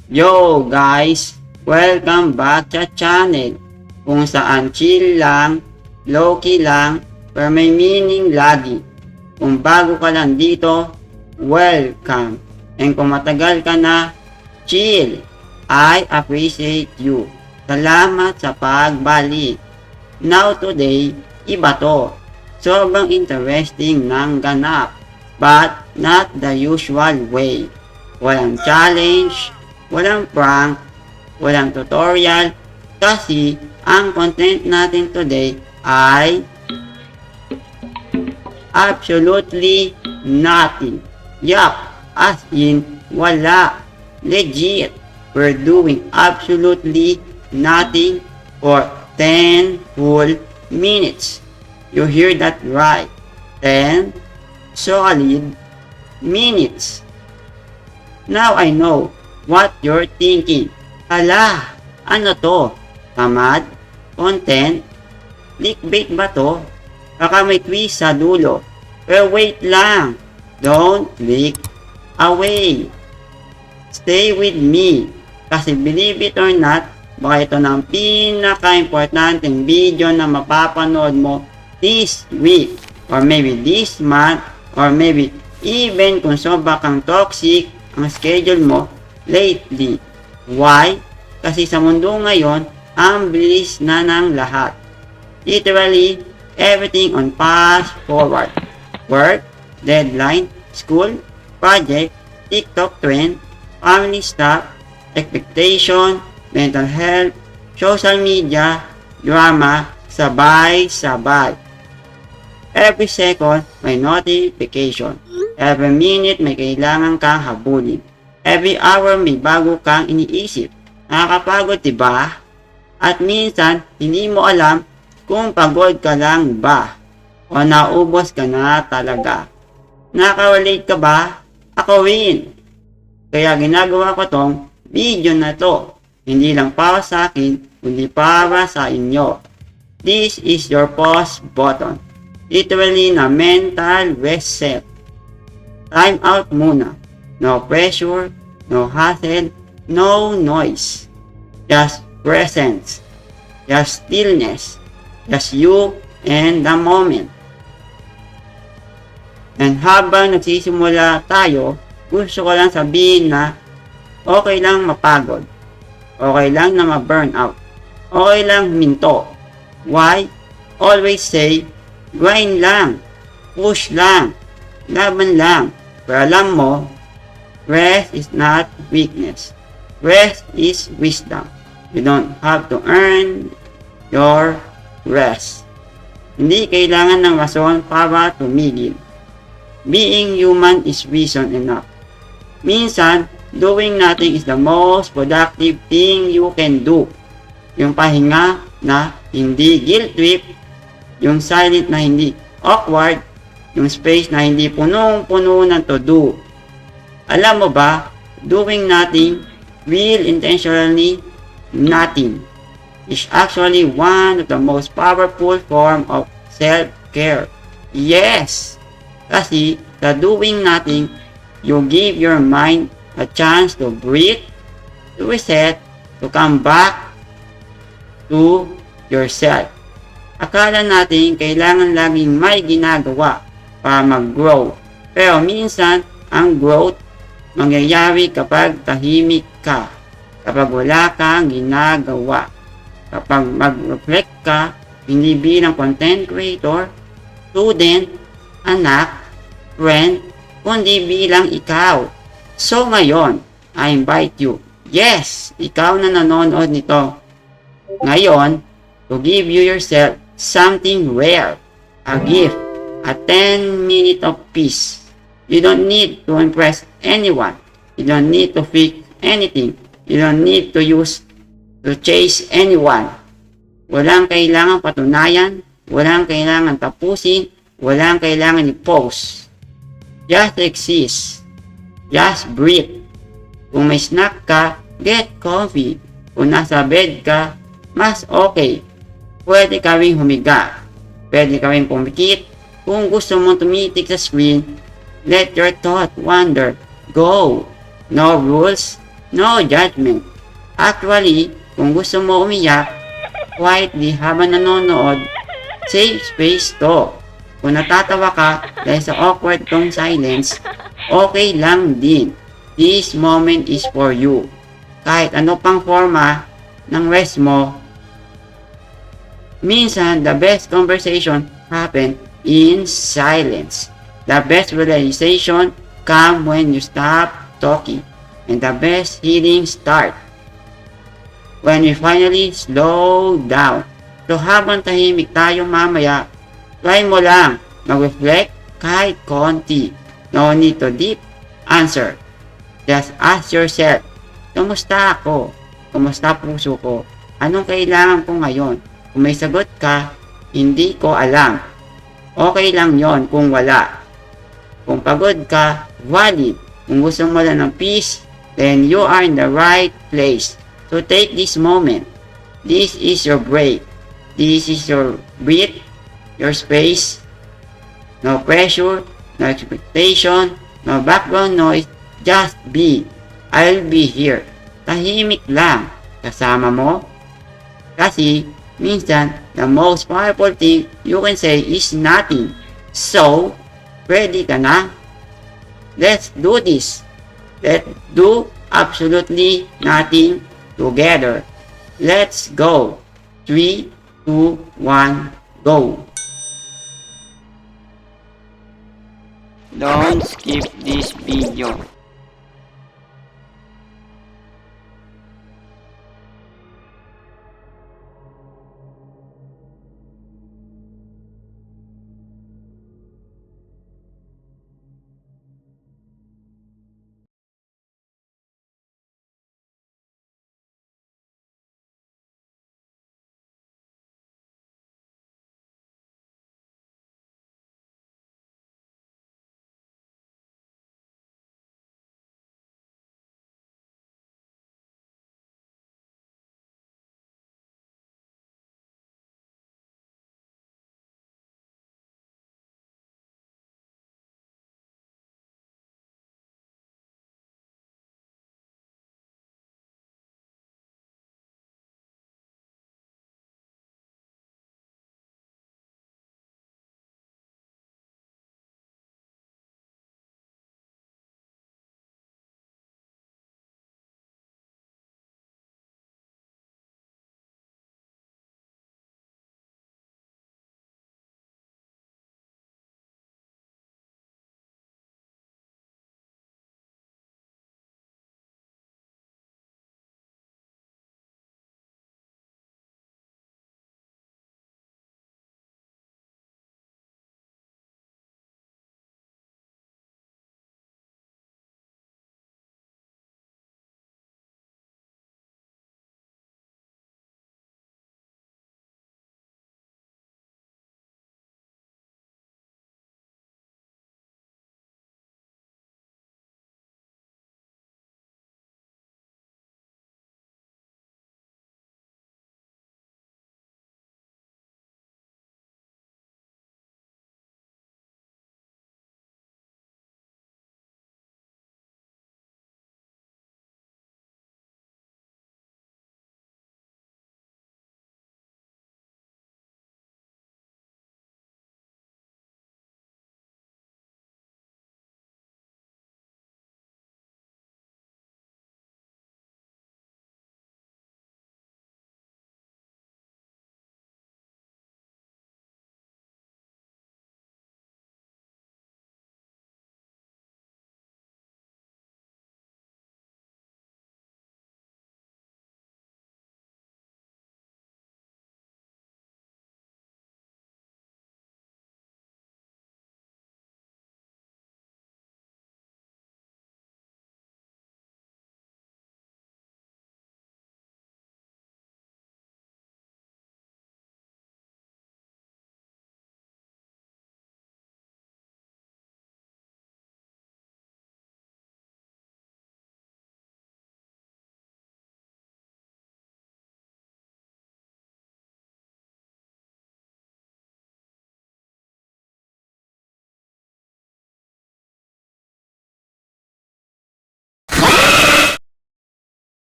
Yo guys! Welcome back sa channel kung saan chill lang, low-key lang, pero may meaning lagi. Kung bago ka lang dito, welcome. And kung matagal ka na, chill. I appreciate you. Salamat sa pagbalik. Now today, iba to. Sobrang interesting ng ganap, but not the usual way. Walang challenge, walang prank, walang tutorial, kasi ang content natin today ay absolutely nothing. Yup, as in wala. Legit, we're doing absolutely nothing for 10 full minutes. You hear that right? 10 solid minutes. Now I know what you're thinking. Hala, ano to? Tamad? Content? Clickbait ba to? Baka may twist sa dulo. Pero wait lang. Don't click away. Stay with me. Kasi believe it or not, baka ito ng pinaka-importanteng video na mapapanood mo this week. Or maybe this month. Or maybe even kung sobra kang toxic ang schedule mo lately. Why? Kasi sa mundo ngayon, ang bilis na ng lahat. Literally, everything on fast forward. Work, deadline, school, project, TikTok trend, family stuff, expectation, mental health, social media, drama, sabay-sabay. Every second, may notification. Every minute, may kailangan kang habulin. Every hour, may bago kang iniisip. Nakakapagod, diba? At minsan, hindi mo alam kung pagod ka lang ba o naubos ka na talaga. Nakarelate ka ba? Ako rin. Kaya ginagawa ko tong video na to. Hindi lang para sa akin, kundi para sa inyo. This is your pause button. Literally na mental reset. Time out muna. No pressure, no hassle, no noise. Just presence. Just stillness. Just you and the moment. And habang nagsisimula tayo, gusto ko lang sabihin na okay lang mapagod. Okay lang na ma-burn out. Okay lang huminto. Why? Always say, grind lang. Push lang. Laban lang. Pero alam mo, rest is not weakness. Rest is wisdom. You don't have to earn your rest. Hindi kailangan ng rason para tumigil. Being human is reason enough. Minsan, doing nothing is the most productive thing you can do. Yung pahinga na hindi guilt trip, yung silent na hindi awkward, yung space na hindi punong-puno ng to-do. Alam mo ba, doing nothing, real intentionally nothing, is actually one of the most powerful form of self-care. Yes! Kasi sa doing nothing, you give your mind a chance to breathe, to reset, to come back to yourself. Akala natin kailangan laging may ginagawa para mag-grow. Pero minsan, ang growth mangyayari kapag tahimik ka, kapag wala kang ginagawa, kapag mag-reflect ka, hindi bilang content creator, student, anak, friend, kundi bilang ikaw. So ngayon, I invite you, yes, ikaw na nanonood nito, ngayon, to give you yourself something rare, a gift, a 10 minutes of peace. You don't need to impress anyone. You don't need to fix anything. You don't need to chase anyone. Walang kailangan patunayan, walang kailangan tapusin, walang kailangan i-post. Just exist. Just breathe. Kung may snack ka, get coffee. Kung nasa bed ka, mas okay. Pwede ka rin humiga. Pwede ka rin pumikit. Kung gusto mong tumitik sa screen, let your thought wander. Go. No rules, No judgment. Actually, kung gusto mo umiyak, quietly habang nanonood, safe space to. Kung natatawa ka dahil sa awkward tong silence, okay lang din. This moment is for you. Kahit ano pang forma ng rest mo, minsan the best conversation happen in silence. The best realization come when you stop talking. And the best healing start when we finally slow down. So habang tahimik tayo mamaya, try mo lang mag-reflect kahit konti. No need to deep answer. Just ask yourself, kumusta ako? Kumusta puso ko? Anong kailangan ko ngayon? Kung may sagot ka, hindi ko alam. Okay lang yon kung wala. Kung pagod ka, valid. Kung gusto mo lang ng peace, then you are in the right place. So take this moment. This is your break. This is your breath, your space. No pressure, no expectation, no background noise. Just be. I'll be here. Tahimik lang. Kasama mo. Kasi, minsan, the most powerful thing you can say is nothing. So, ready ka na? Let's do this. Let's do absolutely nothing together. Let's go. 3, 2, 1, go. Don't skip this video.